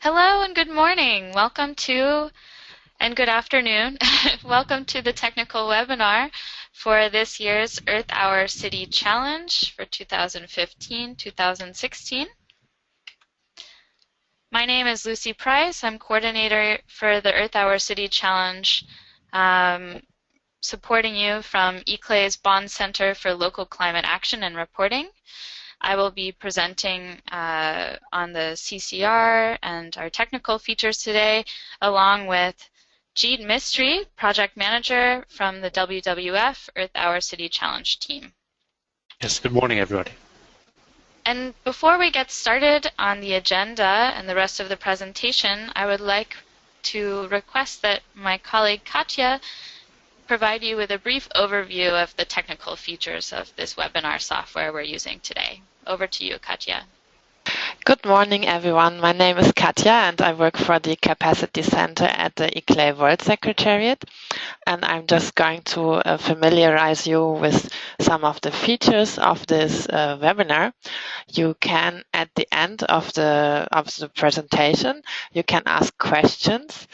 Hello and good morning. Welcome to, and good afternoon. Welcome to the technical webinar for this year's Earth Hour City Challenge for 2015-2016. My name is Lucy Price. I'm coordinator for the Earth Hour City Challenge, supporting you from ICLEI's Bonn Center for Local Climate Action and Reporting. I will be presenting on the CCR and our technical features today, along with Jeet Mistry, project manager from the WWF Earth Hour City Challenge team. Yes, good morning, everybody. And before we get started on the agenda and the rest of the presentation, I would like to request that my colleague Katja provide you with a brief overview of the technical features of this webinar software we're using today. Over to you, Katja. Good morning, everyone. My name is Katja, and I work for the Capacity Center at the ICLEI World Secretariat. And I'm just going to familiarize you with some of the features of this webinar. You can, at the end of the presentation, you can ask questions,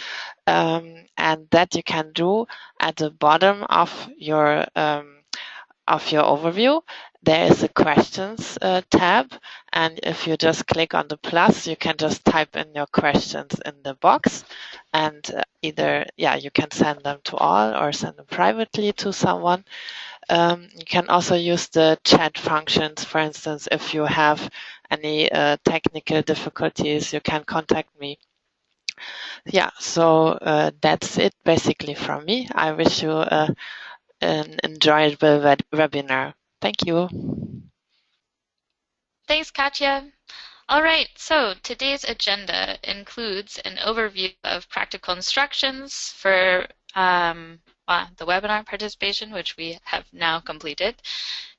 and that you can do at the bottom of your overview. There is a questions tab, and if you just click on the plus, you can just type in your questions in the box, and you can send them to all or send them privately to someone. You can also use the chat functions. For instance, if you have any technical difficulties, you can contact me. Yeah, so that's it basically from me. I wish you an enjoyable webinar. Thank you. Thanks, Katja. All right, so today's agenda includes an overview of practical instructions for the webinar participation, which we have now completed.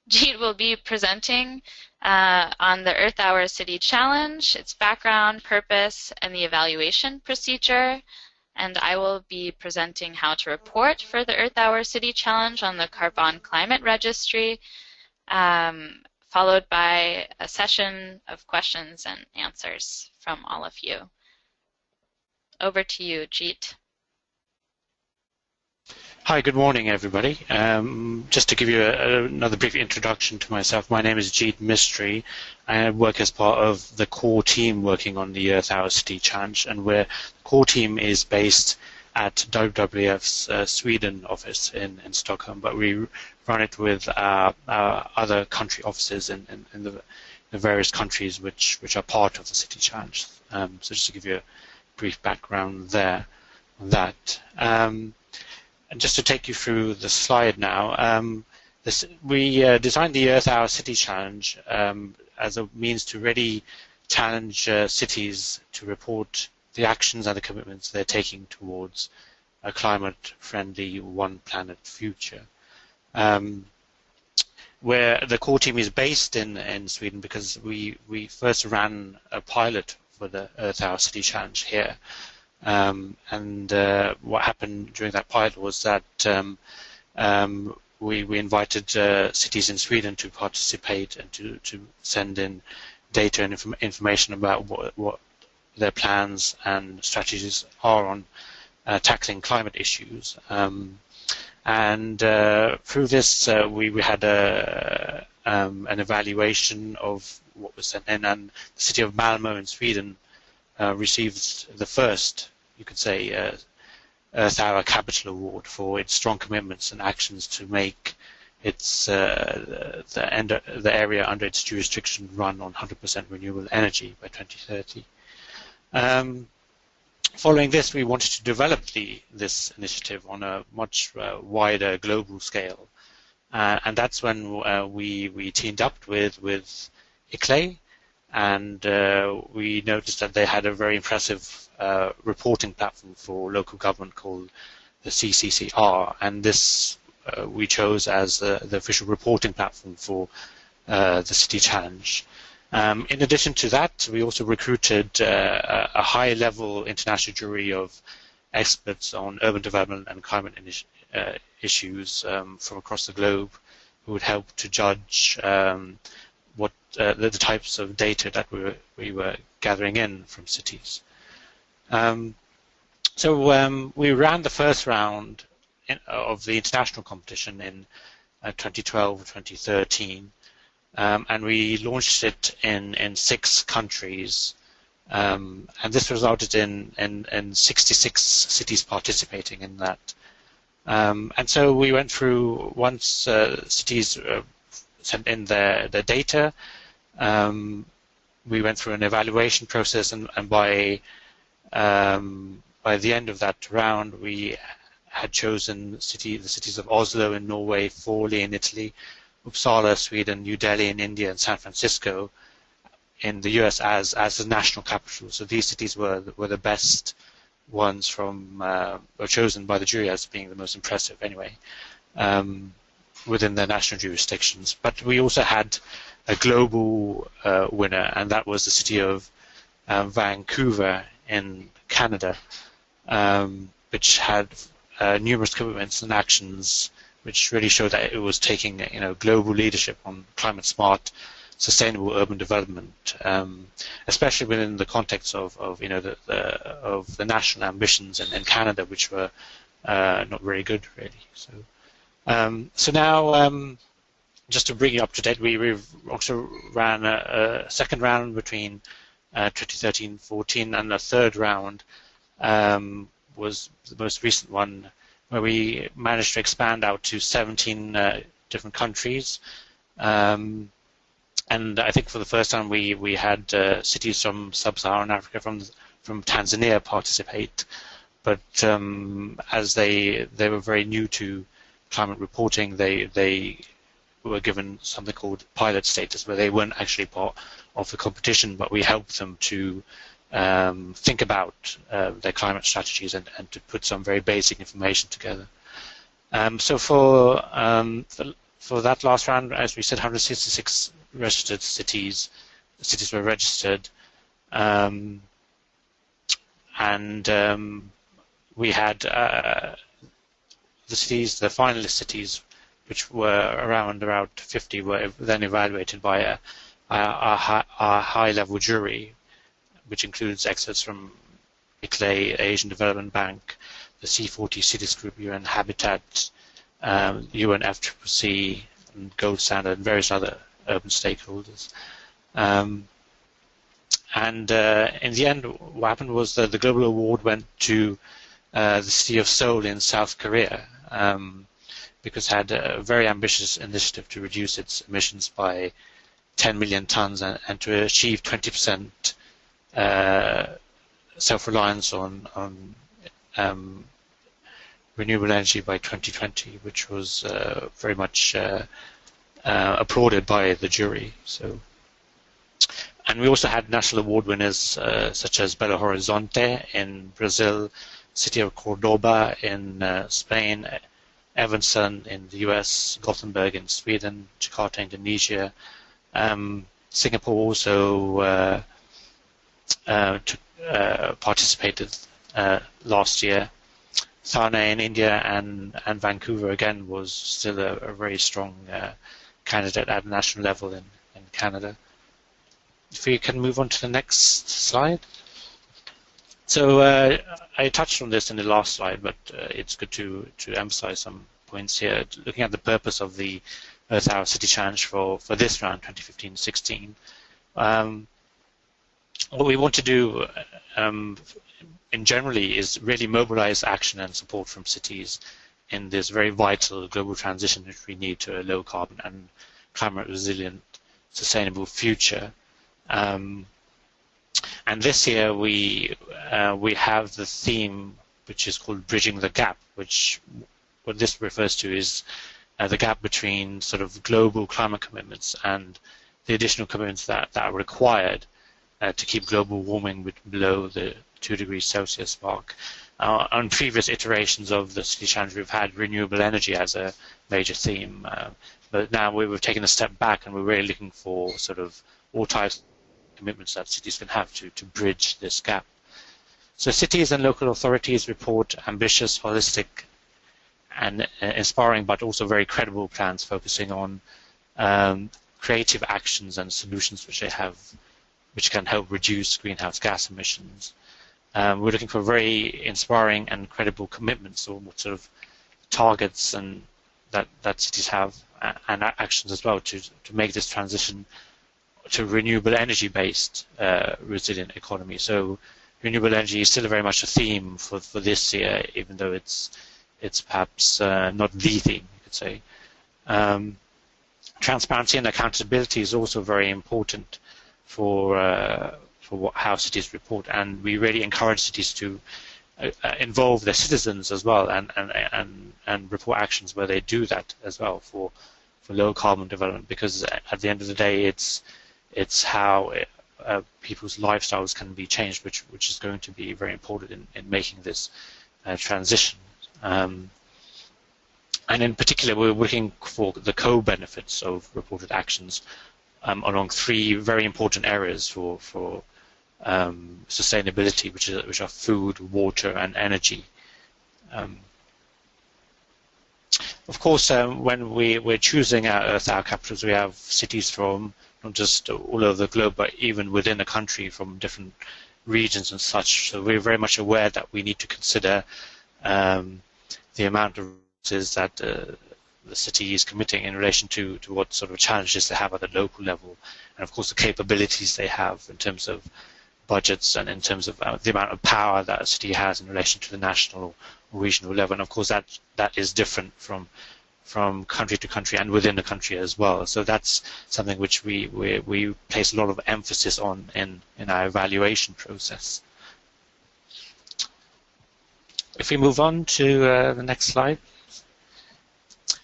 Jeet will be presenting on the Earth Hour City Challenge, its background, purpose, and the evaluation procedure. And I will be presenting how to report for the Earth Hour City Challenge on the Carbonn Climate Registry, followed by a session of questions and answers from all of you. Over to you, Jeet. Hi, good morning, everybody. Just to give you another brief introduction to myself, my name is Jeet Mistry. I work as part of the core team working on the Earth Hour City Challenge, and the core team is based at WWF's Sweden office in Stockholm, but we run it with other country offices in the various countries which are part of the City Challenge. So just to give you a brief background there on that. And just to take you through the slide now, we designed the Earth Hour City Challenge as a means to really challenge cities to report the actions and the commitments they're taking towards a climate-friendly, one-planet future. Where the core team is based in Sweden, because we first ran a pilot for the Earth Hour City Challenge here. What happened during that pilot was that we invited cities in Sweden to participate and to send in data and information about what their plans and strategies are on tackling climate issues. Through this, we had an evaluation of what was sent in, and the city of Malmö in Sweden received the first, you could say, Earth Hour Capital Award for its strong commitments and actions to make its the area under its jurisdiction run on 100% renewable energy by 2030. Following this, we wanted to develop this initiative on a much wider global scale, and that's when we teamed up with ICLEI, and we noticed that they had a very impressive reporting platform for local government called the CCCR, and this we chose as the official reporting platform for the City Challenge. In addition to that, we also recruited a high-level international jury of experts on urban development and climate issues from across the globe, who would help to judge the types of data that we were gathering in from cities. We ran the first round of the international competition in 2012 or 2013, and we launched it in 6 countries, and this resulted in 66 cities participating in that. And so we went through, once cities sent in their data, we went through an evaluation process, and by the end of that round, we had chosen the cities of Oslo in Norway, Forli in Italy, Uppsala, Sweden, New Delhi in India, and San Francisco in the US as the national capital. So these cities were the best ones were chosen by the jury as being the most impressive anyway, within their national jurisdictions. But we also had a global winner, and that was the city of Vancouver in Canada, which had numerous commitments and actions which really showed that it was taking global leadership on climate smart, sustainable urban development, especially within the context of the national ambitions in Canada, which were not very good really. So now, just to bring you up to date, we've also ran a second round between 2013-14, and the third round was the most recent one, where we managed to expand out to 17 different countries. And I think for the first time we had cities from sub-Saharan Africa, from Tanzania participate, but as they were very new to climate reporting, they were given something called pilot status, where they weren't actually part of the competition, but we helped them to think about their climate strategies and to put some very basic information together. So for that last round, as we said, 166 registered cities were registered, and we had the finalist cities, which were around 50, were then evaluated by a high-level jury, which includes experts from ICLEI, Asian Development Bank, the C40 Cities Group, UN Habitat, UNFCCC, and Gold Standard, and various other urban stakeholders. And in the end, what happened was that the global award went to the city of Seoul in South Korea, because it had a very ambitious initiative to reduce its emissions by 10 million tons and to achieve 20% self-reliance on renewable energy by 2020, which was very much applauded by the jury. So, and we also had national award winners such as Belo Horizonte in Brazil, city of Cordoba in Spain, Evanston in the US, Gothenburg in Sweden, Jakarta, Indonesia. Singapore also participated last year. Thane in India and Vancouver again was still a very strong candidate at national level in Canada. If we can move on to the next slide. So I touched on this in the last slide, but it's good to emphasize some points here. Looking at the purpose of the Earth Hour City Challenge for this round, 2015-16, what we want to do in generally is really mobilize action and support from cities in this very vital global transition which we need to a low carbon and climate resilient sustainable future. And this year we have the theme which is called Bridging the Gap, which what this refers to is the gap between sort of global climate commitments and the additional commitments that are required to keep global warming below the 2 degrees Celsius mark. On previous iterations of the City Challenge, we've had renewable energy as a major theme, but now we've taken a step back and we're really looking for sort of all types of commitments that cities can have to bridge this gap. So cities and local authorities report ambitious, holistic, and inspiring, but also very credible plans focusing on creative actions and solutions which they have, which can help reduce greenhouse gas emissions. We're looking for very inspiring and credible commitments, or what sort of targets and that cities have, and actions as well to make this transition to renewable energy-based resilient economy. So renewable energy is still very much a theme for this year, even though it's perhaps not the theme, you could say. Transparency and accountability is also very important for how cities report, and we really encourage cities to involve their citizens as well, and report actions where they do that as well for low carbon development, because at the end of the day it's how people's lifestyles can be changed, which is going to be very important in making this transition. And in particular, we're looking for the co-benefits of reported actions along three very important areas for sustainability, which are food, water, and energy. Of course, when we're choosing our Earth Hour capitals, we have cities from not just all over the globe, but even within the country from different regions and such. So we're very much aware that we need to consider the amount of resources that the city is committing in relation to what sort of challenges they have at the local level, and of course the capabilities they have in terms of budgets and in terms of the amount of power that a city has in relation to the national or regional level. And of course that is different from country to country and within the country as well. So that's something which we place a lot of emphasis on in our evaluation process. If we move on to the next slide.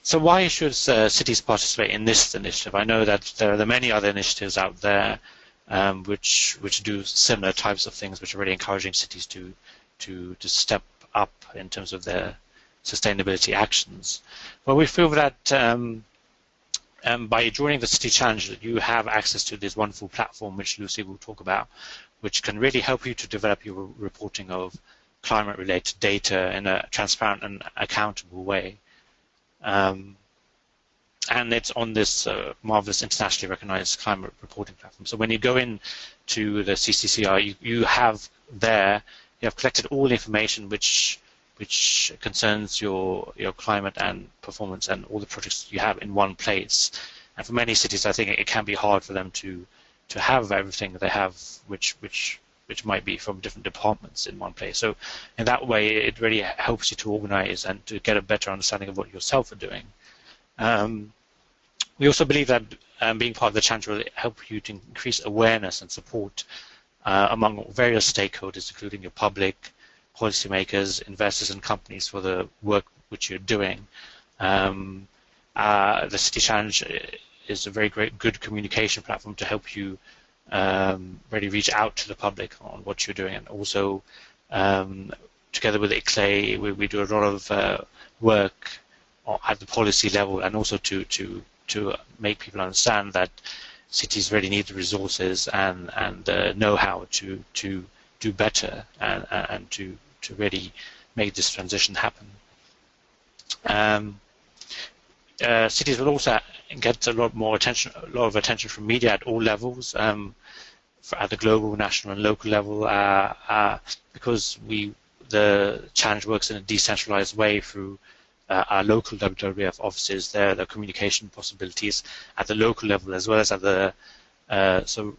So why should cities participate in this initiative? I know that there are many other initiatives out there which do similar types of things, which are really encouraging cities to step up in terms of their sustainability actions. Well, we feel that by joining the City Challenge, you have access to this wonderful platform, which Lucy will talk about, which can really help you to develop your reporting of climate-related data in a transparent and accountable way. And it's on this marvelous internationally recognized climate reporting platform. So when you go in to the CCCR, you have collected all the information which concerns your climate and performance and all the projects you have in one place. And for many cities, I think it can be hard for them to have everything they have, which might be from different departments in one place. So in that way, it really helps you to organize and to get a better understanding of what yourself are doing. We also believe that being part of the challenge will help you to increase awareness and support among various stakeholders, including your public, policymakers, investors, and companies for the work which you're doing. The City Challenge is a very good communication platform to help you really reach out to the public on what you're doing, and also together with ICLEI, we do a lot of work at the policy level, and also to make people understand that cities really need the resources and know-how to do better and to really make this transition happen. Cities will also get a lot of attention from media at all levels, at the global, national, and local level, because the challenge works in a decentralized way through our local WWF offices. The communication possibilities at the local level as well as at the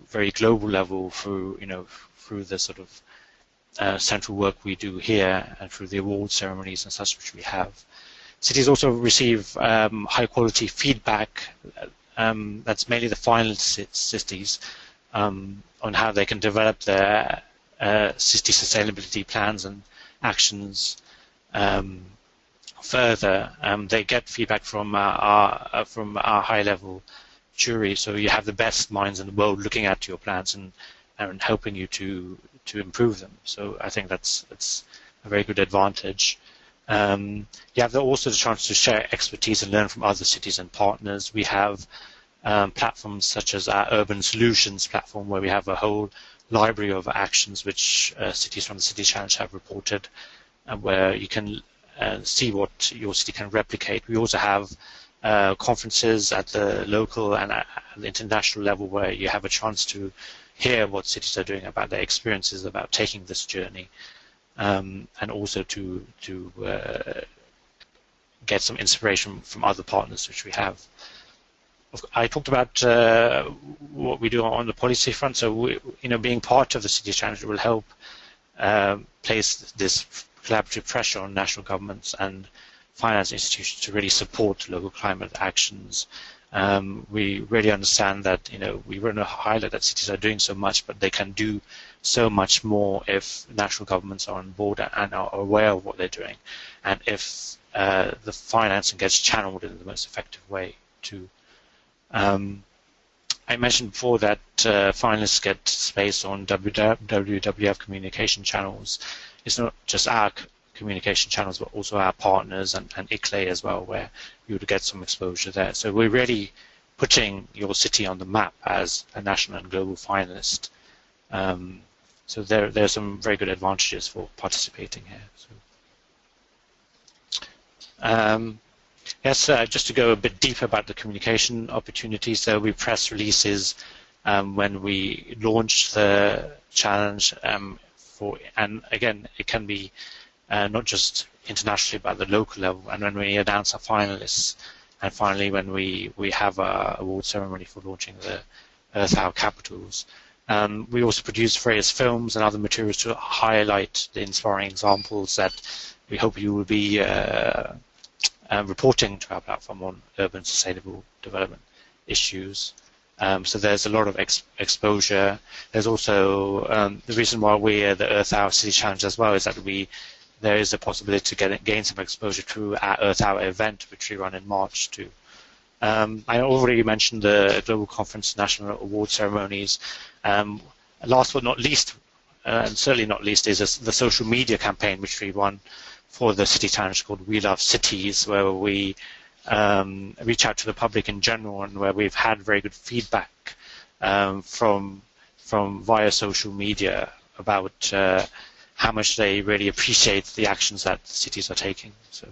very global level through the sort of central work we do here and through the award ceremonies and such which we have. Cities also receive high quality feedback. That's mainly the finalist cities on how they can develop their city sustainability plans and actions further. They get feedback from our high level jury, so you have the best minds in the world looking at your plans and helping you to improve them. So I think that's a very good advantage. You have also the chance to share expertise and learn from other cities and partners. We have platforms such as our Urban Solutions platform, where we have a whole library of actions which cities from the City Challenge have reported, and where you can see what your city can replicate. We also have conferences at the local and at the international level where you have a chance to hear what cities are doing about their experiences about taking this journey, and also to get some inspiration from other partners which we have. I talked about what we do on the policy front. So, being part of the City Challenge will help place this collaborative pressure on national governments and finance institutions to really support local climate actions. We really understand that, we want to highlight that cities are doing so much, but they can do so much more if national governments are on board and are aware of what they're doing, and if the financing gets channeled in the most effective way too. I mentioned before that finalists get space on WWF communication channels. It's not just our communication channels, but also our partners and ICLEI as well, where you would get some exposure there. So we're really putting your city on the map as a national and global finalist. So there are some very good advantages for participating here. So, yes, just to go a bit deeper about the communication opportunities, there will be press releases when we launch the challenge. And again, it can be not just internationally, but at the local level, and when we announce our finalists, and finally when we have our award ceremony for launching the Earth Hour capitals. We also produce various films and other materials to highlight the inspiring examples that we hope you will be reporting to our platform on urban sustainable development issues. So there's a lot of exposure. There's also the reason why we're the Earth Hour City Challenge as well is that there is a possibility to gain some exposure through our Earth Hour event, which we run in March too. I already mentioned the Global Conference National Award Ceremonies. Last but not least, and certainly not least, is the social media campaign which we run for the City Challenge called We Love Cities, where we reach out to the public in general and where we've had very good feedback from via social media about how much they really appreciate the actions that cities are taking. So,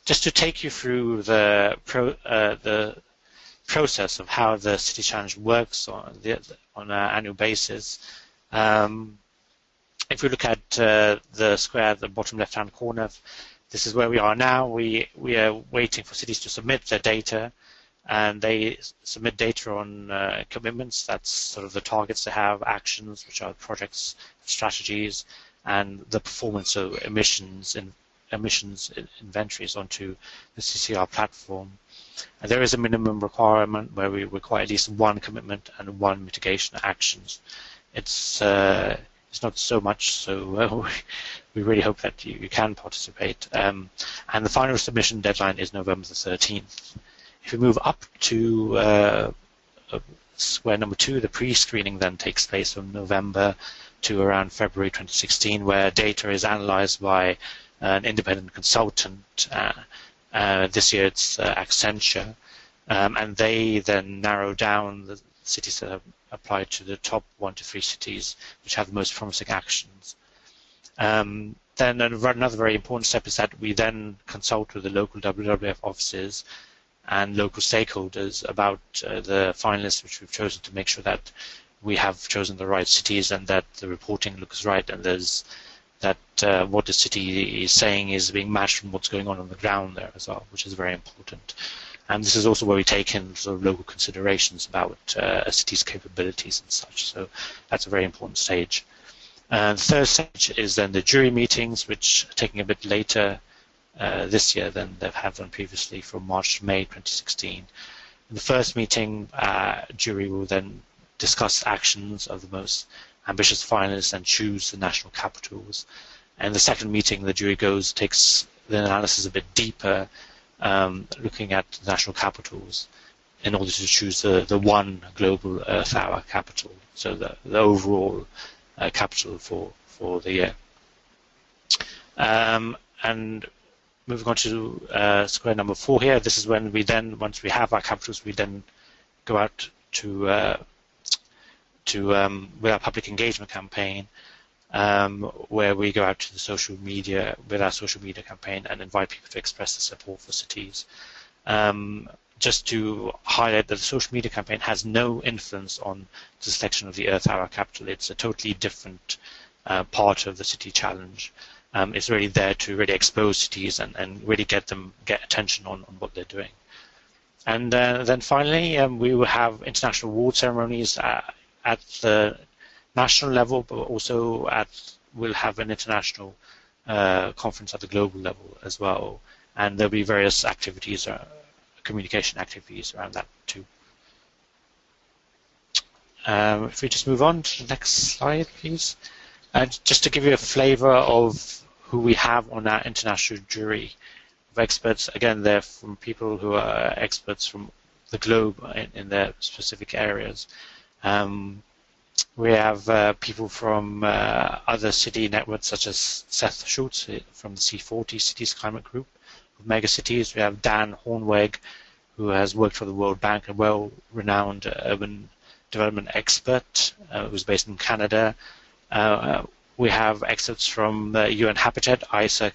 just to take you through the process of how the City Challenge works on an annual basis. If we look at the square at the bottom left-hand corner, this is where we are now. We are waiting for cities to submit their data, and they submit data on commitments. That's sort of the targets they have, actions, which are projects, strategies, and the performance of emissions inventories onto the CCR platform. And there is a minimum requirement where we require at least one commitment and one mitigation actions. It's not so much, so we really hope that you can participate. And the final submission deadline is November the 13th. If we move up to square number 2, the pre-screening then takes place from November to around February 2016, where data is analyzed by an independent consultant. This year it's Accenture, and they then narrow down the cities that have applied to the top 1 to 3 cities which have the most promising actions. Then another very important step is that we then consult with the local WWF offices and local stakeholders about the finalists which we've chosen, to make sure that we have chosen the right cities and that the reporting looks right, and there's that what the city is saying is being matched from what's going on the ground there as well, which is very important. And this is also where we take in sort of local considerations about a city's capabilities and such. So that's a very important stage. The third stage is then the jury meetings, which are taking a bit later this year than they've had done previously, from March to May 2016. In the first meeting, jury will then discuss actions of the most ambitious finalists and choose the national capitals. And the second meeting, the jury takes the analysis a bit deeper, looking at the national capitals in order to choose the one global Earth Hour capital, so the overall capital for the year. And moving on to square number 4 here, this is when we then, once we have our capitals, we then go out to with our public engagement campaign, where we go out to the social media with our social media campaign and invite people to express their support for cities. Just to highlight that the social media campaign has no influence on the selection of the Earth Hour capital. It's a totally different part of the city challenge. It's really there to really expose cities and really get attention on what they're doing. And then finally, we will have international award ceremonies at the national level, but also we'll have an international conference at the global level as well. And there'll be various activities, communication activities around that too. If we just move on to the next slide, please. Just to give you a flavor of who we have on our international jury of experts. Again, they're from people who are experts from the globe in their specific areas. We have people from other city networks such as Seth Schultz from the C40 Cities Climate Group of megacities. We have Dan Hornweg, who has worked for the World Bank, a well-renowned urban development expert who's based in Canada. We have experts from UN Habitat. Isa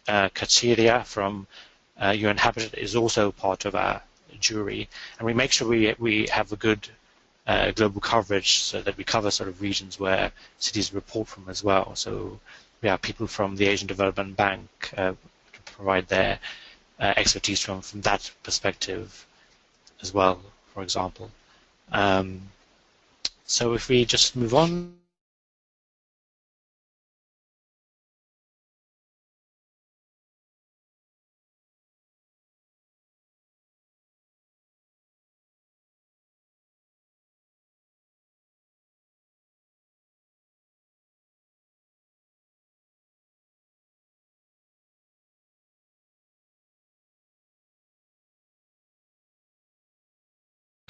Katsiria from UN Habitat is also part of our jury, and we make sure we have a good global coverage so that we cover sort of regions where cities report from as well. So we have people from the Asian Development Bank to provide their expertise from that perspective as well, for example. So if we just move on.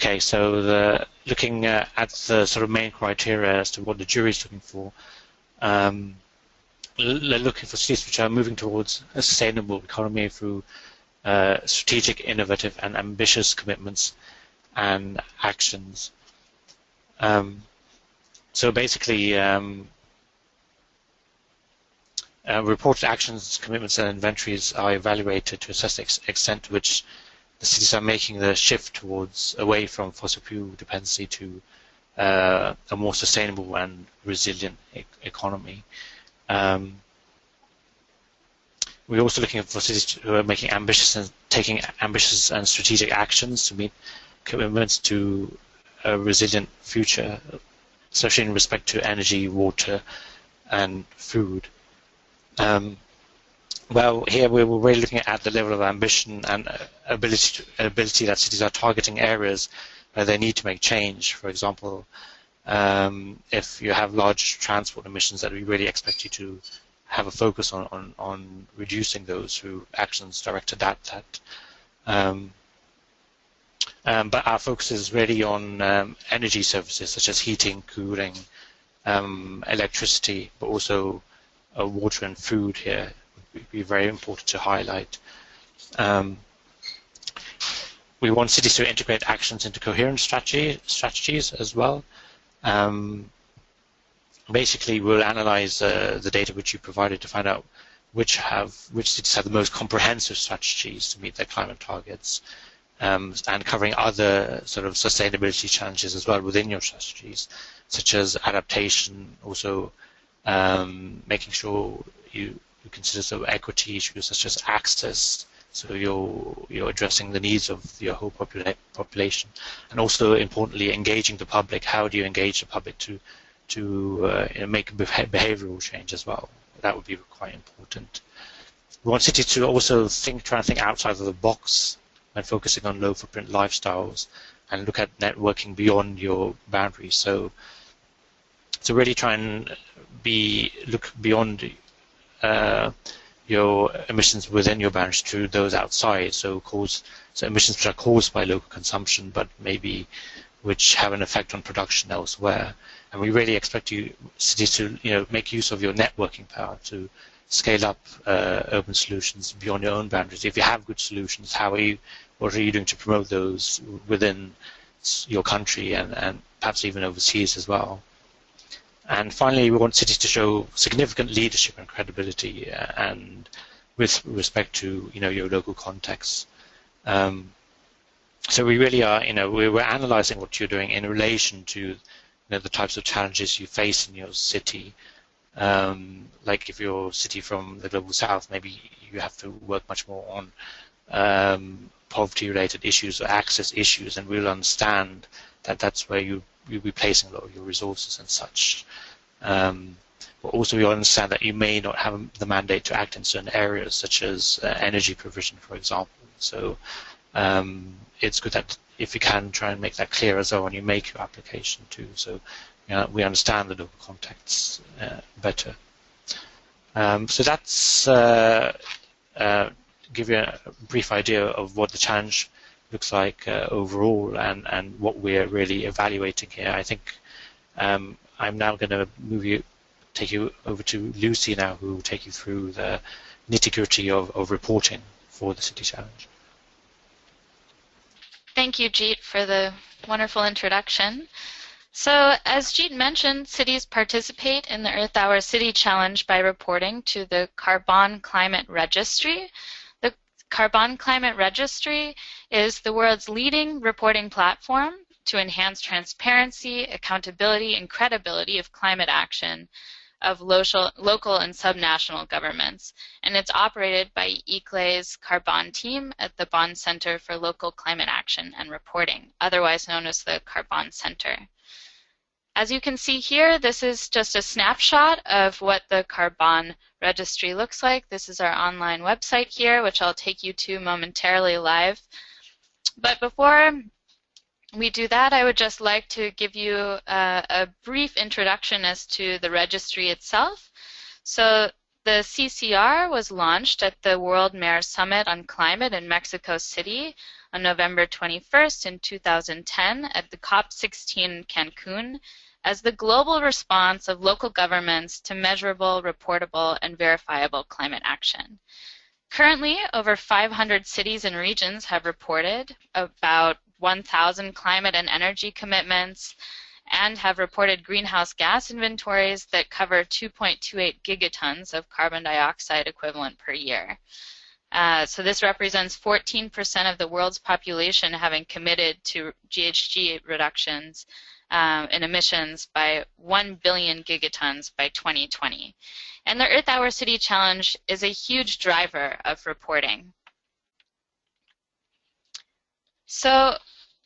Okay, so looking at the sort of main criteria as to what the jury is looking for, they're looking for cities which are moving towards a sustainable economy through strategic, innovative, and ambitious commitments and actions. So basically, reported actions, commitments, and inventories are evaluated to assess the extent to which the cities are making the shift away from fossil fuel dependency to a more sustainable and resilient economy. We're also looking for cities who are taking ambitious and strategic actions to meet commitments to a resilient future, especially in respect to energy, water, and food. Well, here we're really looking at the level of ambition and ability that cities are targeting areas where they need to make change. For example, if you have large transport emissions, that we really expect you to have a focus on reducing those through actions directed at that. But our focus is really on energy services such as heating, cooling, electricity, but also water and food here would be very important to highlight. We want cities to integrate actions into coherent strategies as well. Basically, we'll analyze the data which you provided to find out which cities have the most comprehensive strategies to meet their climate targets, and covering other sort of sustainability challenges as well within your strategies, such as adaptation, also making sure you consider sort of equity issues such as access, so you're addressing the needs of your whole population, and also importantly engaging the public. How do you engage the public to make behavioral change as well? That would be quite important. We want cities to also try and think outside of the box when focusing on low footprint lifestyles and look at networking beyond your boundaries. So really try and look beyond your emissions within your boundaries to those outside. So emissions which are caused by local consumption, but maybe which have an effect on production elsewhere. And we really expect cities to make use of your networking power to scale up urban solutions beyond your own boundaries. If you have good solutions, what are you doing to promote those within your country and perhaps even overseas as well? And finally, we want cities to show significant leadership and credibility, and with respect to your local context. So we really are, we're analysing what you're doing in relation to the types of challenges you face in your city. Like if you're a city from the global south, maybe you have to work much more on poverty-related issues or access issues, and we'll understand that that's where you'll be placing a lot of your resources and such. But also we understand that you may not have the mandate to act in certain areas, such as energy provision, for example. So it's good that if you can try and make that clear as well when you make your application too. So we understand the local context better. So that's give you a brief idea of what the challenge looks like overall, and what we're really evaluating here. I think I'm now going to take you over to Lucy now, who will take you through the nitty-gritty of reporting for the City Challenge. Thank you, Jeet, for the wonderful introduction. So, as Jeet mentioned, cities participate in the Earth Hour City Challenge by reporting to the Carbonn Climate Registry. The Carbonn Climate Registry is the world's leading reporting platform to enhance transparency, accountability, and credibility of climate action of local and subnational governments, and it's operated by ICLEI's Carbonn team at the Bonn Center for Local Climate Action and Reporting, otherwise known as the Carbonn Center. As you can see here, this is just a snapshot of what the Carbonn Registry looks like. This is our online website here, which I'll take you to momentarily live. But before we do that, I would just like to give you a brief introduction as to the registry itself. So the CCR was launched at the World Mayors Summit on Climate in Mexico City on November 21st in 2010 at the COP16 in Cancun as the global response of local governments to measurable, reportable, and verifiable climate action. Currently, over 500 cities and regions have reported about 1,000 climate and energy commitments and have reported greenhouse gas inventories that cover 2.28 gigatons of carbon dioxide equivalent per year. So this represents 14% of the world's population having committed to GHG reductions in emissions by 1 billion gigatons by 2020. And the Earth Hour City Challenge is a huge driver of reporting. So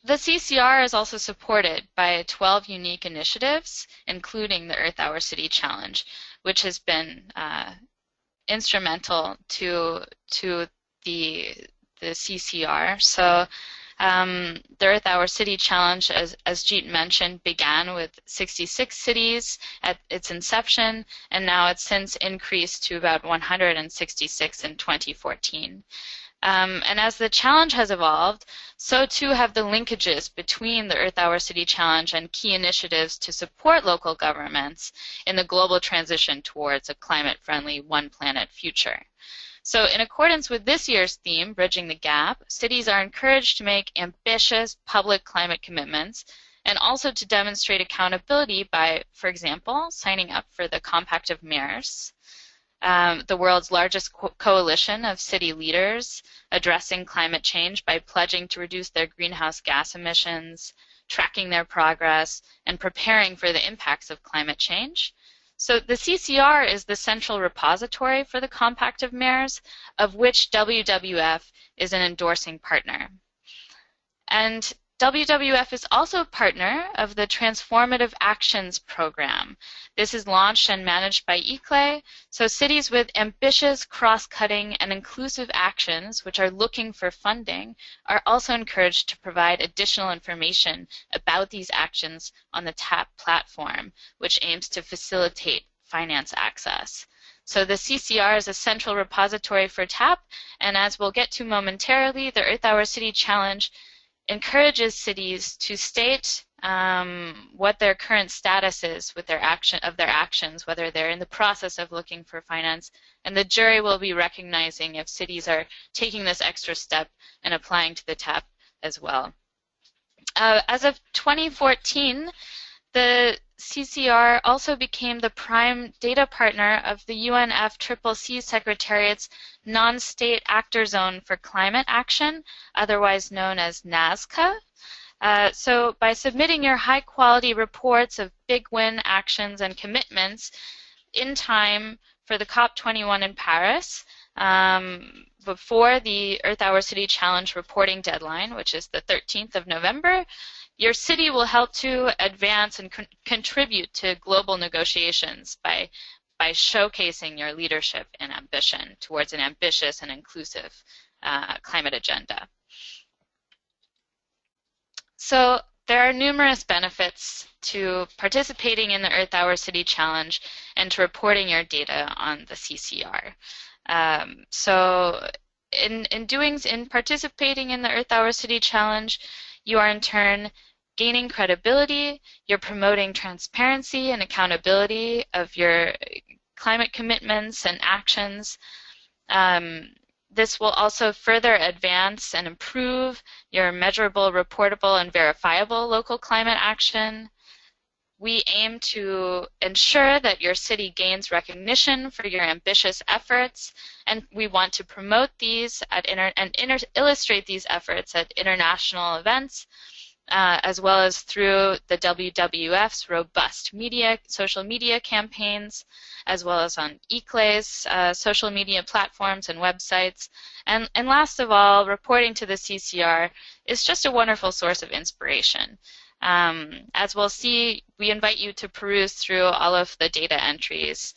the CCR is also supported by 12 unique initiatives, including the Earth Hour City Challenge, which has been instrumental to the CCR. So the Earth Hour City Challenge, as Jeet mentioned, began with 66 cities at its inception, and now it's since increased to about 166 in 2014. And as the challenge has evolved, so too have the linkages between the Earth Hour City Challenge and key initiatives to support local governments in the global transition towards a climate-friendly, one-planet future. So in accordance with this year's theme, Bridging the Gap, cities are encouraged to make ambitious public climate commitments and also to demonstrate accountability by, for example, signing up for the Compact of Mayors, the world's largest coalition of city leaders addressing climate change by pledging to reduce their greenhouse gas emissions, tracking their progress, and preparing for the impacts of climate change. So the CCR is the central repository for the Compact of Mayors, of which WWF is an endorsing partner. And WWF is also a partner of the Transformative Actions Program. This is launched and managed by ICLEI, so cities with ambitious, cross-cutting, and inclusive actions which are looking for funding are also encouraged to provide additional information about these actions on the TAP platform, which aims to facilitate finance access. So the CCR is a central repository for TAP, and as we'll get to momentarily, the Earth Hour City Challenge encourages cities to state what their current status is with their actions, whether they're in the process of looking for finance, and the jury will be recognizing if cities are taking this extra step and applying to the TAP as well. As of 2014, the CCR also became the prime data partner of the UNFCCC Secretariat's Non-State Actor Zone for Climate Action, otherwise known as NASCA. So by submitting your high-quality reports of big win actions and commitments in time for the COP21 in Paris, before the Earth Hour City Challenge reporting deadline, which is the 13th of November, your city will help to advance and contribute to global negotiations by showcasing your leadership and ambition towards an ambitious and inclusive climate agenda. So there are numerous benefits to participating in the Earth Hour City Challenge and to reporting your data on the CCR. So in participating in the Earth Hour City Challenge, you are in turn gaining credibility, you're promoting transparency and accountability of your climate commitments and actions. This will also further advance and improve your measurable, reportable, and verifiable local climate action. We aim to ensure that your city gains recognition for your ambitious efforts, and we want to promote these illustrate these efforts at international events, as well as through the WWF's robust social media campaigns, as well as on ICLEI's social media platforms and websites. And last of all, reporting to the CCR is just a wonderful source of inspiration. As we'll see, we invite you to peruse through all of the data entries,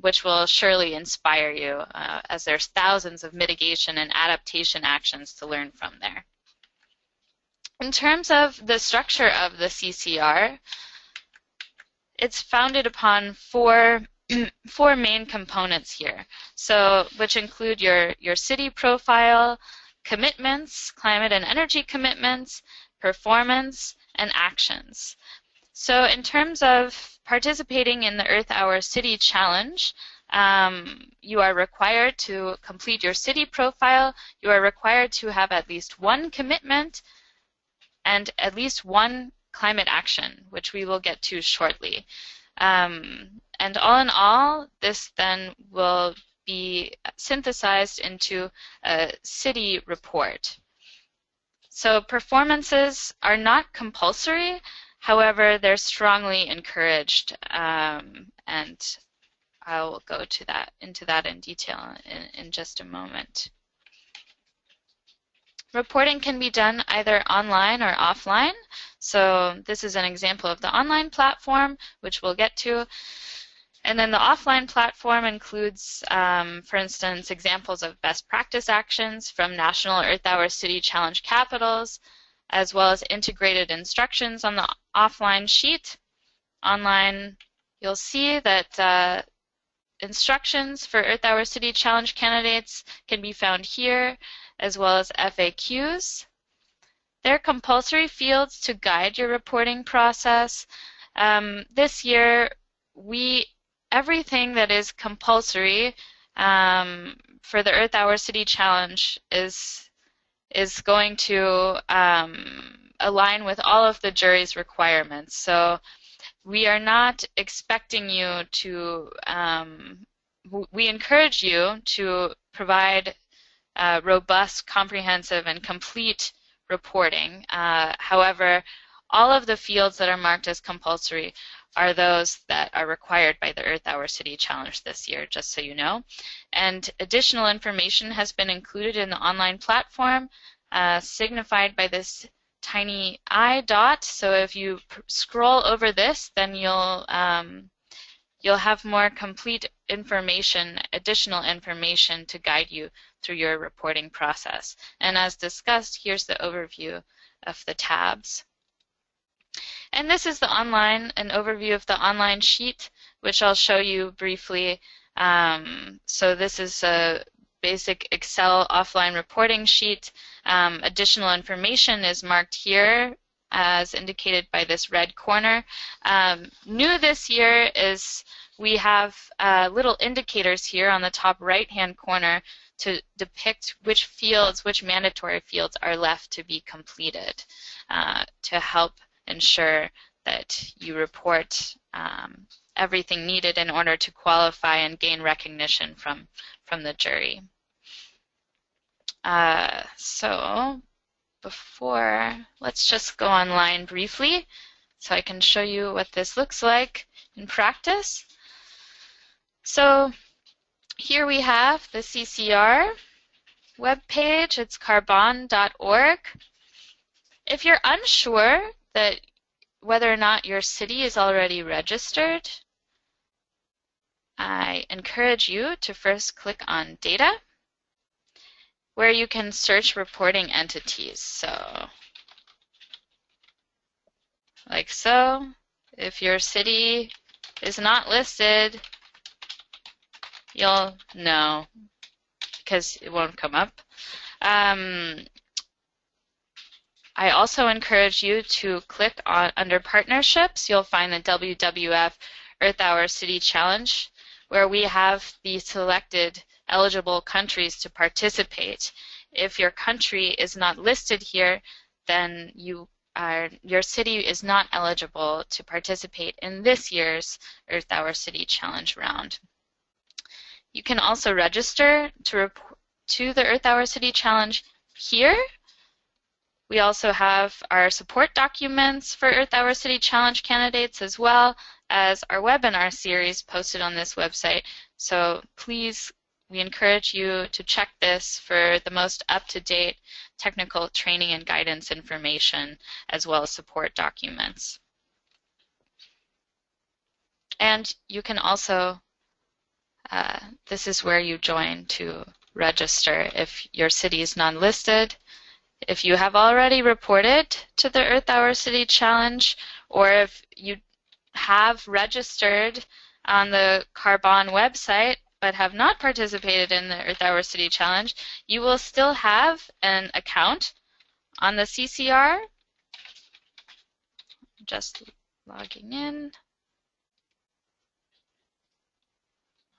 which will surely inspire you, as there's thousands of mitigation and adaptation actions to learn from there. In terms of the structure of the CCR, it's founded upon four main components here, so which include your city profile, commitments, climate and energy commitments, performance, and actions. So in terms of participating in the Earth Hour City Challenge, you are required to complete your city profile, you are required to have at least one commitment, and at least one climate action, which we will get to shortly. And all in all, this then will be synthesized into a city report. So performances are not compulsory, however, they're strongly encouraged, and I will go into that in detail in just a moment. Reporting can be done either online or offline. So this is an example of the online platform, which we'll get to. And then the offline platform includes, for instance, examples of best practice actions from National Earth Hour City Challenge capitals, as well as integrated instructions on the offline sheet. Online, you'll see that instructions for Earth Hour City Challenge candidates can be found here, as well as FAQs. They're compulsory fields to guide your reporting process. This year, everything that is compulsory for the Earth Hour City Challenge is going to align with all of the jury's requirements. So we are not expecting you to, we encourage you to provide robust, comprehensive, and complete reporting. However, all of the fields that are marked as compulsory are those that are required by the Earth Hour City Challenge this year, just so you know. And additional information has been included in the online platform, signified by this tiny I dot. So if you scroll over this, then you'll have more complete information, additional information to guide you through your reporting process. And as discussed, here's the overview of the tabs. And this is an overview of the online sheet, which I'll show you briefly. So this is a basic Excel offline reporting sheet. Additional information is marked here as indicated by this red corner. New this year is we have little indicators here on the top right-hand corner to depict which mandatory fields are left to be completed to help ensure that you report everything needed in order to qualify and gain recognition from the jury. So before, let's just go online briefly so I can show you what this looks like in practice. So here we have the CCR webpage. It's carbonn.org. If you're unsure that whether or not your city is already registered, I encourage you to first click on Data, where you can search reporting entities. So, like so, if your city is not listed, you'll know because it won't come up. I also encourage you to click on under Partnerships. You'll find the WWF Earth Hour City Challenge, where we have the selected eligible countries to participate. If your country is not listed here, then your city is not eligible to participate in this year's Earth Hour City Challenge round. You can also register to report to the Earth Hour City Challenge here. We also have our support documents for Earth Hour City Challenge candidates, as well as our webinar series posted on this website. So please, we encourage you to check this for the most up-to-date technical training and guidance information, as well as support documents. And you can also, this is where you join to register if your city is non-listed. If you have already reported to the Earth Hour City Challenge, or if you have registered on the Carbonn website but have not participated in the Earth Hour City Challenge, you will still have an account on the CCR. Just logging in.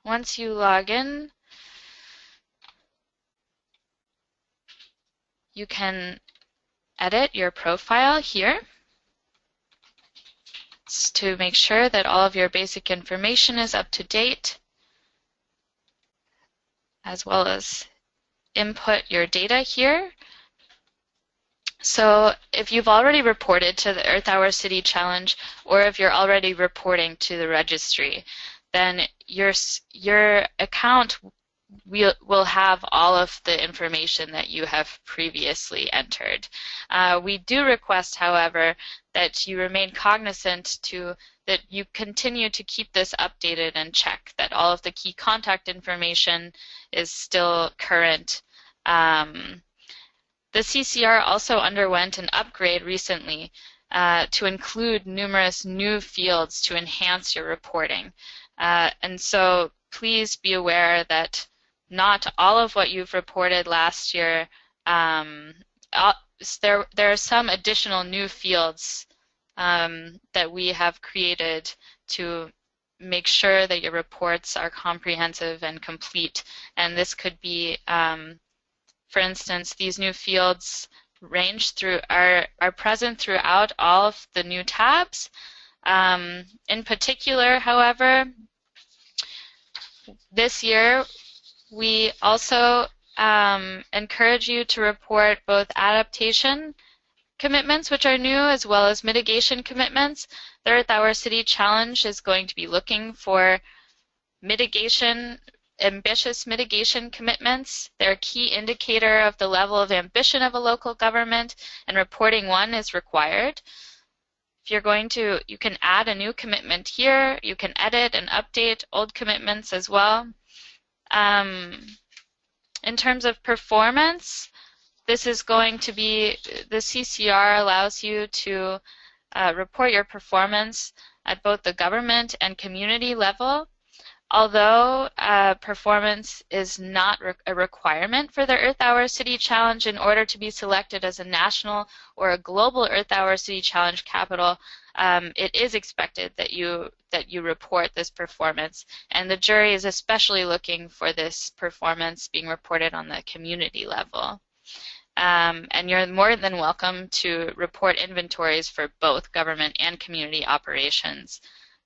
Once you log in, you can edit your profile here to make sure that all of your basic information is up to date, as well as input your data here. So if you've already reported to the Earth Hour City Challenge, or if you're already reporting to the registry, then your account will have all of the information that you have previously entered. We do request, however, that you remain cognizant that you continue to keep this updated and check that all of the key contact information is still current. The CCR also underwent an upgrade recently to include numerous new fields to enhance your reporting. And so please be aware that not all of what you've reported last year, there are some additional new fields that we have created to make sure that your reports are comprehensive and complete. And this could be, for instance, these new fields are present throughout all of the new tabs. In particular, however, this year, we also encourage you to report both adaptation commitments, which are new, as well as mitigation commitments. The Earth Hour City Challenge is going to be looking for ambitious mitigation commitments. They're a key indicator of the level of ambition of a local government, and reporting one is required. If you're going to, you can add a new commitment here. You can edit and update old commitments as well. In terms of performance, this is going to be, the CCR allows you to report your performance at both the government and community level. Although performance is not a requirement for the Earth Hour City Challenge in order to be selected as a national or a global Earth Hour City Challenge capital, it is expected that you report this performance, and the jury is especially looking for this performance being reported on the community level. And you're more than welcome to report inventories for both government and community operations.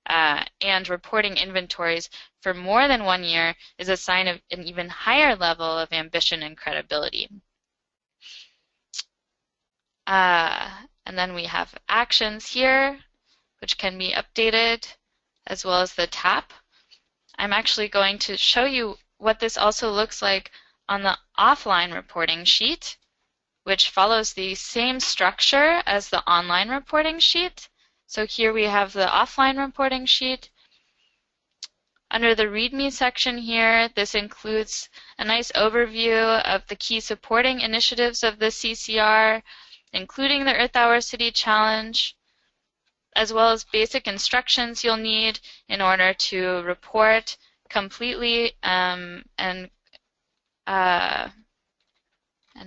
And reporting inventories for more than 1 year is a sign of an even higher level of ambition and credibility. And then we have actions here, which can be updated, as well as the TAP. I'm actually going to show you what this also looks like on the offline reporting sheet, which follows the same structure as the online reporting sheet. So here we have the offline reporting sheet. Under the README section here, this includes a nice overview of the key supporting initiatives of the CCR, including the Earth Hour City Challenge, as well as basic instructions you'll need in order to report completely and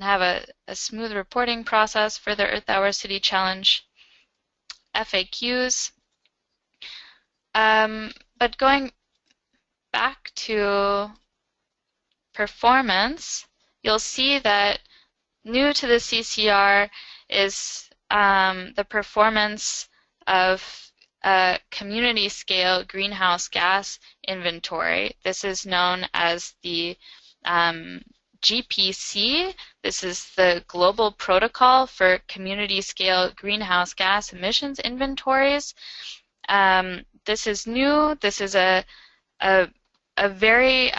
have a smooth reporting process for the Earth Hour City Challenge. FAQs. But going back to performance, you'll see that new to the CCR is the performance of a community scale greenhouse gas inventory. This is known as the GPC. This is the global protocol for community scale greenhouse gas emissions inventories. This is new. This is a very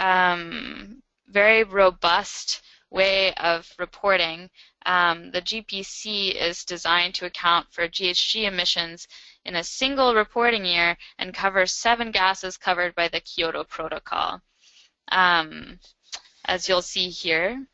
very robust way of reporting. The GPC is designed to account for GHG emissions in a single reporting year and covers 7 gases covered by the Kyoto Protocol, as you'll see here.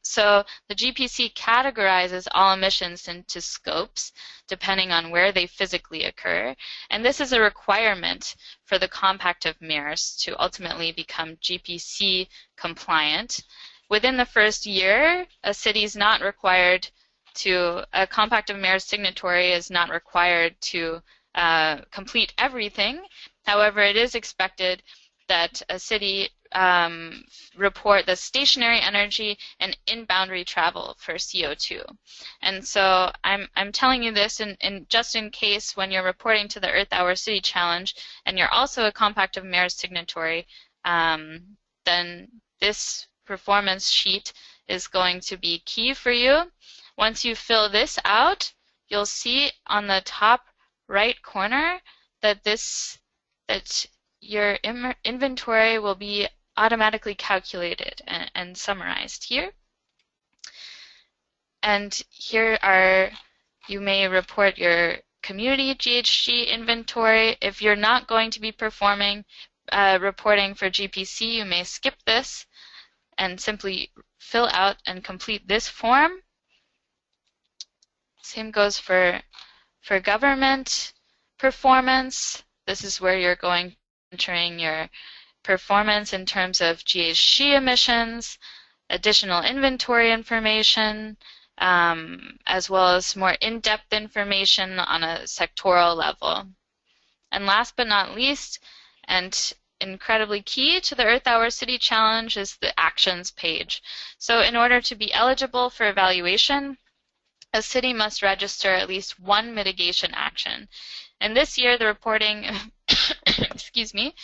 So the GPC categorizes all emissions into scopes depending on where they physically occur, and this is a requirement for the Compact of Mayors to ultimately become GPC compliant. Within the first year, a Compact of Mayors signatory is not required to complete everything. However, it is expected that a city report the stationary energy and in-boundary travel for CO2. And so I'm telling you this in just in case when you're reporting to the Earth Hour City Challenge and you're also a Compact of Mayors signatory, then this performance sheet is going to be key for you. Once you fill this out, you'll see on the top right corner that your inventory will be automatically calculated and summarized here. And here you may report your community GHG inventory. If you're not going to be performing reporting for GPC, you may skip this and simply fill out and complete this form. Same goes for government performance. This is where you're going entering your performance in terms of GHG emissions, additional inventory information, as well as more in-depth information on a sectoral level. And last but not least, and incredibly key to the Earth Hour City Challenge, is the actions page. So in order to be eligible for evaluation, a city must register at least one mitigation action. And this year the reporting, excuse me,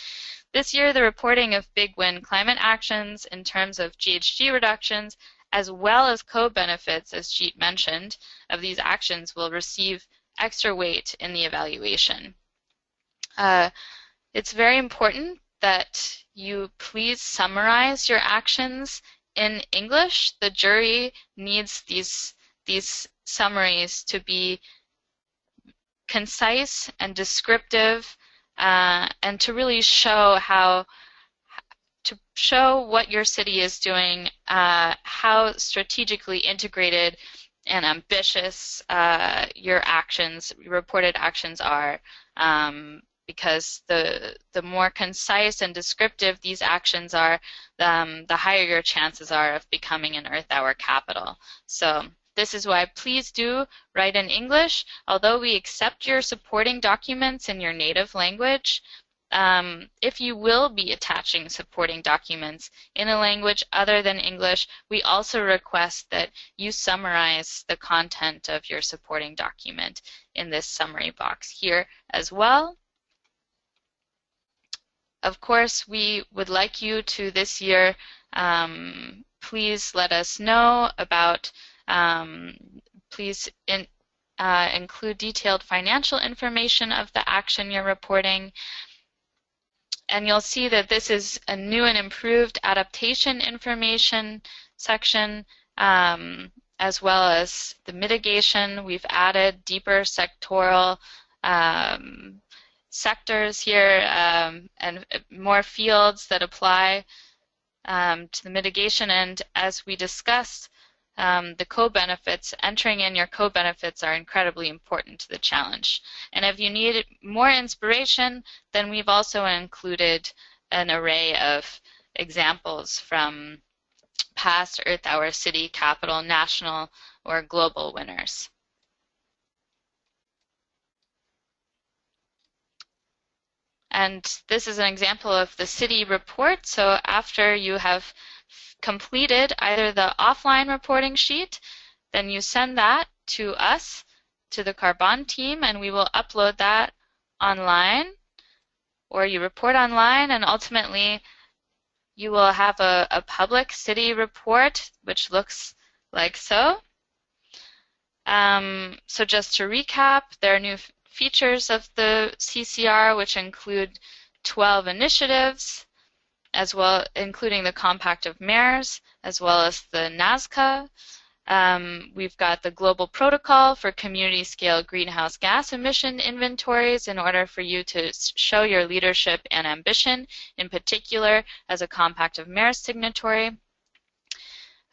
this year the reporting of big win climate actions in terms of GHG reductions, as well as co-benefits, as Jeet mentioned, of these actions will receive extra weight in the evaluation. It's very important that you please summarize your actions in English. The jury needs these summaries to be concise and descriptive, and to really show what your city is doing, how strategically integrated and ambitious your reported actions are, because the more concise and descriptive these actions are, the higher your chances are of becoming an Earth Hour capital. So this is why please do write in English. Although we accept your supporting documents in your native language, if you will be attaching supporting documents in a language other than English, we also request that you summarize the content of your supporting document in this summary box here as well. Of course, we would like you to this year, please let us know about, please include detailed financial information of the action you're reporting. And you'll see that this is a new and improved adaptation information section, as well as the mitigation. We've added deeper sectoral sectors here and more fields that apply to the mitigation. And as we discussed, the co-benefits, entering in your co-benefits are incredibly important to the challenge. And if you need more inspiration, then we've also included an array of examples from past Earth Hour City, Capital, National, or Global winners. And this is an example of the city report. So after you have completed either the offline reporting sheet, then you send that to us, to the Carbonn team, and we will upload that online, or you report online, and ultimately you will have a public city report which looks like so. So just to recap, there are new features of the CCR which include 12 initiatives, as well, including the Compact of Mayors, as well as the NAZCA. We've got the Global Protocol for community-scale greenhouse gas emission inventories in order for you to show your leadership and ambition, in particular as a Compact of Mayors signatory.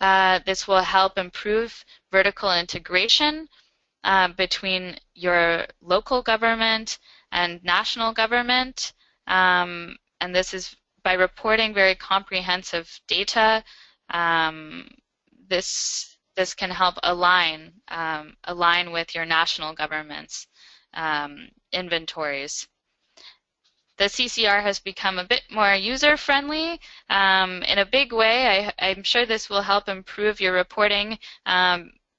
This will help improve vertical integration between your local government and national government. And this is by reporting very comprehensive data. This can help align with your national government's inventories. The CCR has become a bit more user-friendly in a big way. I'm sure this will help improve your reporting.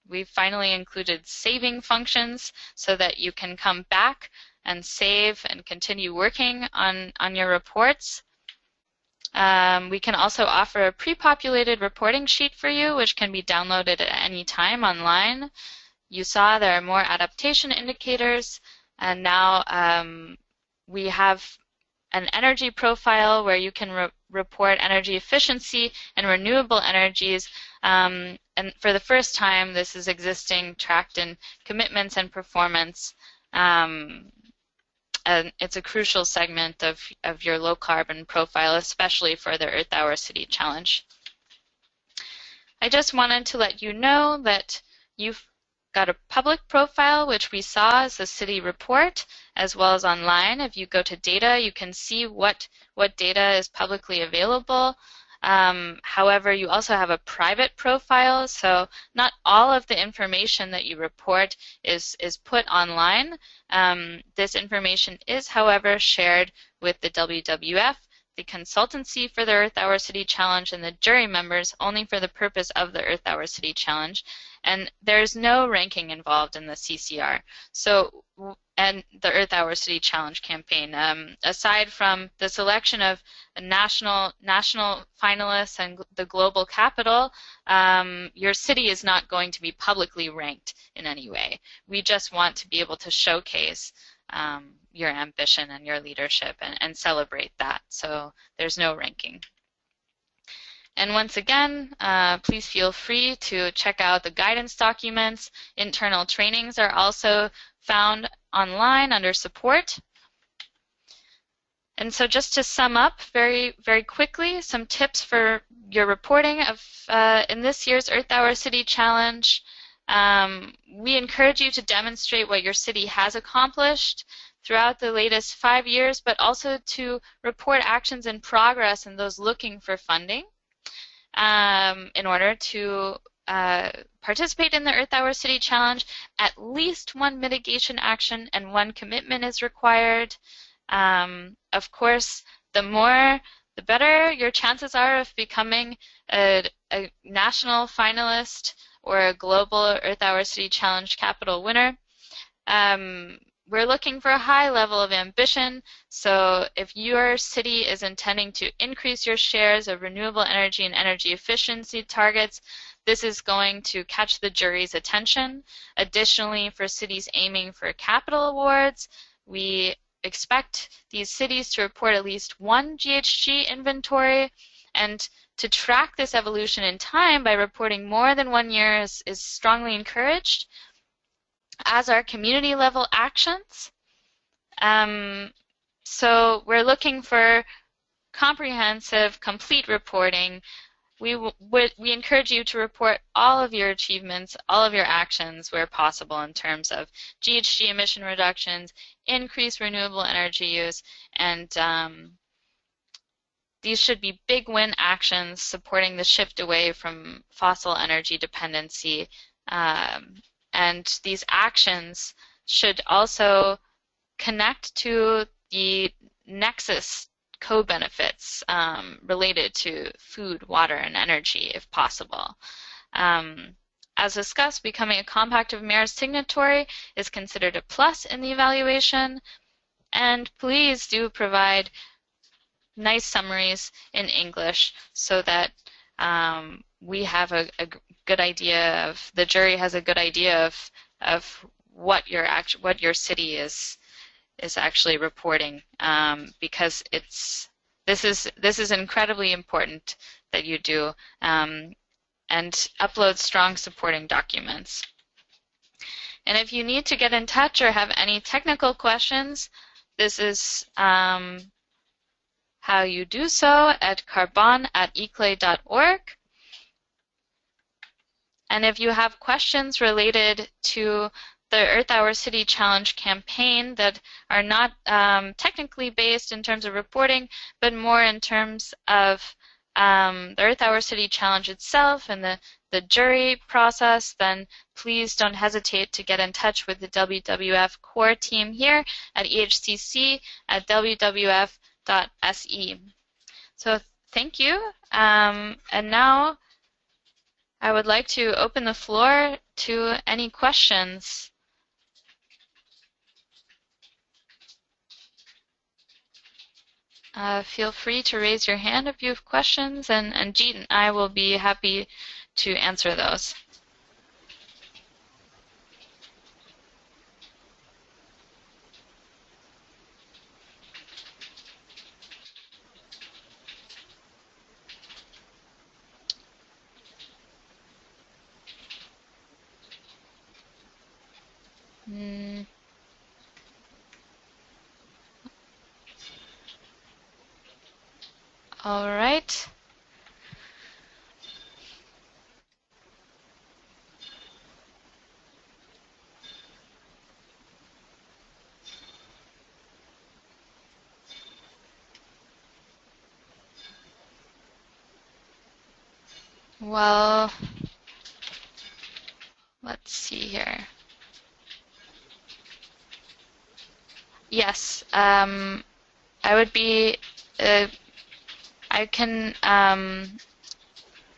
We've finally included saving functions so that you can come back and save and continue working on your reports. We can also offer a pre-populated reporting sheet for you, which can be downloaded at any time online. You saw there are more adaptation indicators, and now we have an energy profile where you can report energy efficiency and renewable energies. And for the first time, this is existing, tracked in commitments and performance. And it's a crucial segment of your low carbon profile, especially for the Earth Hour City Challenge. I just wanted to let you know that you've got a public profile, which we saw as a city report, as well as online. If you go to data, you can see what data is publicly available. However, you also have a private profile, so not all of the information that you report is put online. This information is, however, shared with the WWF, the consultancy for the Earth Hour City Challenge, and the jury members only for the purpose of the Earth Hour City Challenge. And there's no ranking involved in the CCR. So, and the Earth Hour City Challenge campaign. Aside from the selection of national finalists and the global capital, your city is not going to be publicly ranked in any way. We just want to be able to showcase your ambition and your leadership and celebrate that. So there's no ranking. And once again, please feel free to check out the guidance documents. Internal trainings are also found online under support. And so just to sum up very, very quickly, some tips for your reporting of in this year's Earth Hour City Challenge. We encourage you to demonstrate what your city has accomplished throughout the latest 5 years, but also to report actions in progress and those looking for funding. In order to participate in the Earth Hour City Challenge, at least one mitigation action and one commitment is required. Of course, the better your chances are of becoming a national finalist or a global Earth Hour City Challenge capital winner. We're looking for a high level of ambition, so if your city is intending to increase your shares of renewable energy and energy efficiency targets, this is going to catch the jury's attention. Additionally, for cities aiming for capital awards, we expect these cities to report at least one GHG inventory, and to track this evolution in time by reporting more than 1 year is strongly encouraged, as are community level actions. So we're looking for comprehensive, complete reporting. We encourage you to report all of your achievements, all of your actions where possible in terms of GHG emission reductions, increased renewable energy use, and these should be big win actions supporting the shift away from fossil energy dependency. And these actions should also connect to the nexus co-benefits related to food, water, and energy, if possible. As discussed, becoming a Compact of Mayors signatory is considered a plus in the evaluation, and please do provide nice summaries in English so that we have a good idea of, the jury has a good idea of what your city is actually reporting, because this is incredibly important that you do, and upload strong supporting documents. And if you need to get in touch or have any technical questions, this is how you do so at carbonn@eclei.org. And if you have questions related to the Earth Hour City Challenge campaign that are not technically based in terms of reporting, but more in terms of the Earth Hour City Challenge itself and the jury process, then please don't hesitate to get in touch with the WWF core team here at EHCC at wwf.se. So thank you. And now I would like to open the floor to any questions. Feel free to raise your hand if you have questions, and Jeet and I will be happy to answer those. All right. Well, let's see here. Yes, I would be, I can,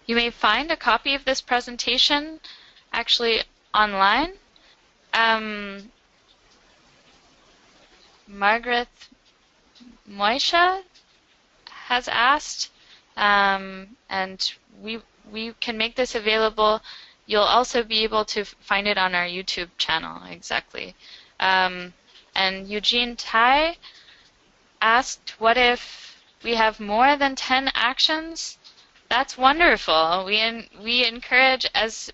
you may find a copy of this presentation actually online. Margaret Moisha has asked, and we can make this available. You'll also be able to find it on our YouTube channel, exactly. And Eugene Tai asked, what if we have more than 10 actions? That's wonderful. We encourage as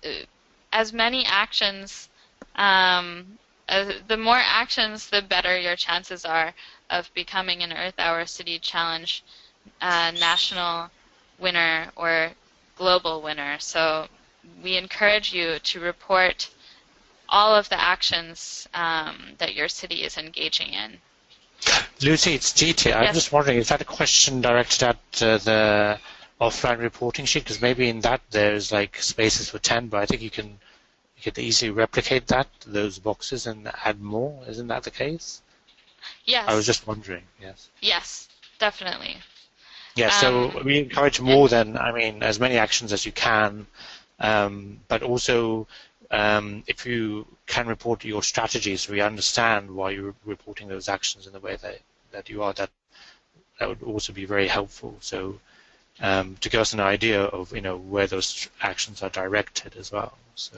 many actions. The more actions, the better your chances are of becoming an Earth Hour City Challenge national winner or global winner. So we encourage you to report all of the actions that your city is engaging in. Lucy, it's Jeet here. I'm Yes. just wondering, is that a question directed at the offline reporting sheet? Because maybe in that there's like spaces for 10, but I think you could easily replicate those boxes and add more. Isn't that the case? I was Yes. just wondering. Yes. Yes, definitely. Yeah, so Um, we encourage more than, I mean, as many actions as you can, but also if you can report your strategies, we understand why you're reporting those actions in the way that you are, that would also be very helpful. So to give us an idea of, where those actions are directed as well. So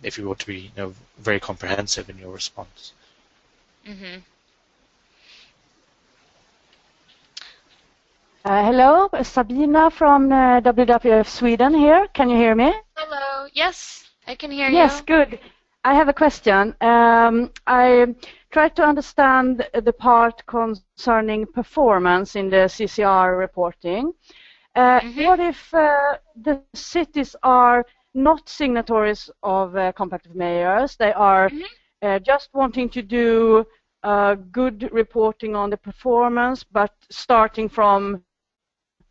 if you want to be, very comprehensive in your response. mhm. Hello, Sabina from WWF Sweden here. Can you hear me? Hello. Yes, I can hear Yes, you. good. I have a question. I tried to understand the part concerning performance in the CCR reporting. What if the cities are not signatories of Compact of Mayors? They are just wanting to do good reporting on the performance, but starting from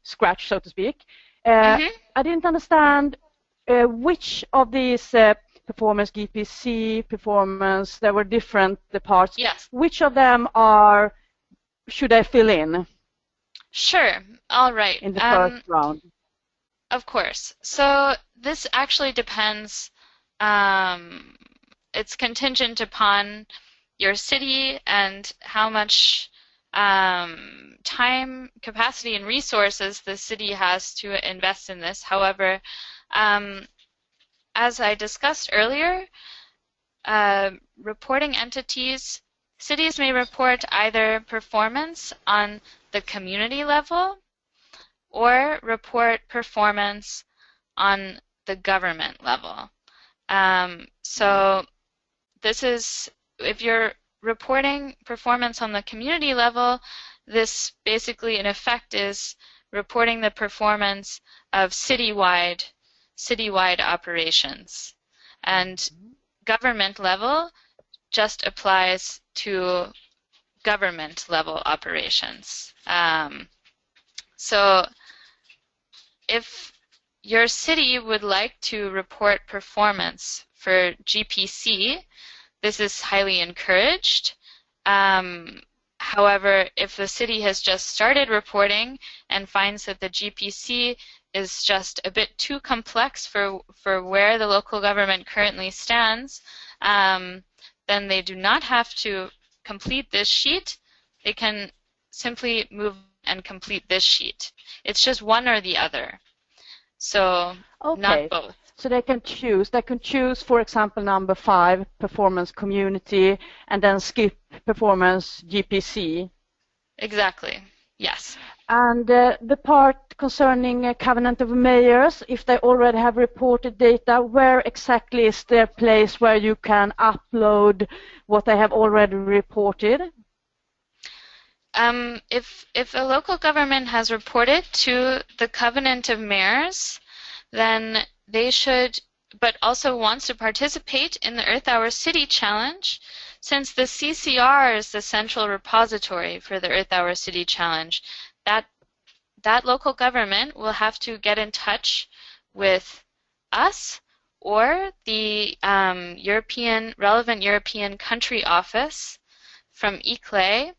scratch, so to speak. I didn't understand which of these performance, GPC, performance, there were different parts. Yes. Which of them should I fill in? Sure. All right. In the first round? Of course. So this actually depends. It's contingent upon your city and how much time, capacity, and resources the city has to invest in this. However, as I discussed earlier, reporting entities, cities may report either performance on the community level or report performance on the government level. So this is, if you're reporting performance on the community level, this basically in effect is reporting the performance of citywide operations. And government level just applies to government level operations. So if your city would like to report performance for GPC, this is highly encouraged. However, if the city has just started reporting and finds that the GPC is just a bit too complex for where the local government currently stands, then they do not have to complete this sheet. They can simply move and complete this sheet. It's just one or the other. So not both. So they can choose. They can choose, for example, number 5, performance community, and then skip performance GPC. Exactly. Yes. And the part concerning Covenant of Mayors, if they already have reported data, where exactly is their place where you can upload what they have already reported? If a local government has reported to the Covenant of Mayors, then they should, but also wants to participate in the Earth Hour City Challenge, since the CCR is the central repository for the Earth Hour City Challenge. That local government will have to get in touch with us or the relevant European country office from ICLEI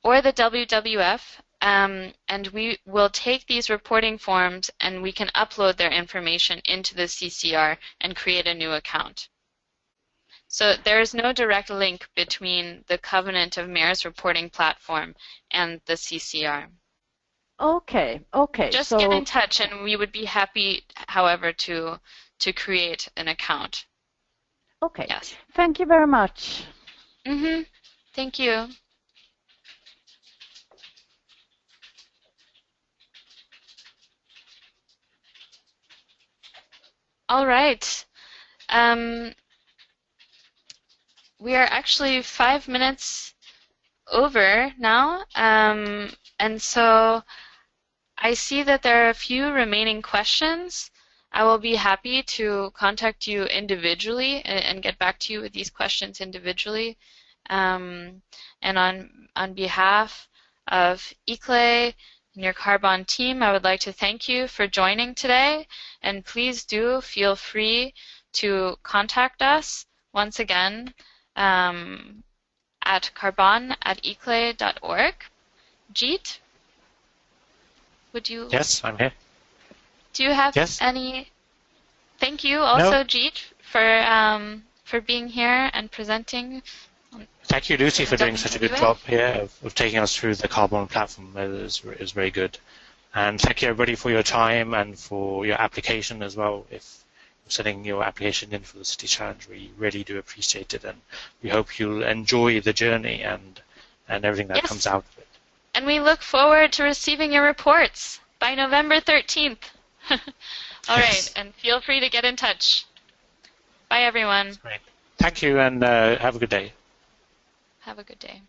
or the WWF, and we will take these reporting forms and we can upload their information into the CCR and create a new account. So there is no direct link between the Covenant of Mayors reporting platform and the CCR. Okay. Just get in touch and we would be happy, however, to create an account. Okay. Yes. Thank you very much. Thank you. All right. We are actually 5 minutes over now, and so I see that there are a few remaining questions. I will be happy to contact you individually and get back to you with these questions individually. And on behalf of ICLEI and your Carbonn team, I would like to thank you for joining today, and please do feel free to contact us once again at carbonn@eclei.org. Jeet, would you? Yes, I'm here. Do you have Yes. any? Thank you also, No. Jeet, for being here and presenting. Thank you, Lucy, for doing such a good job here of taking us through the Carbonn platform. It was very good. And thank you, everybody, for your time and for your application as well. If you're sending your application in for the City Challenge, we really do appreciate it. And we hope you'll enjoy the journey and everything that comes out of it. And we look forward to receiving your reports by November 13th. All right, and feel free to get in touch. Bye, everyone. Great. Thank you, and have a good day. Have a good day.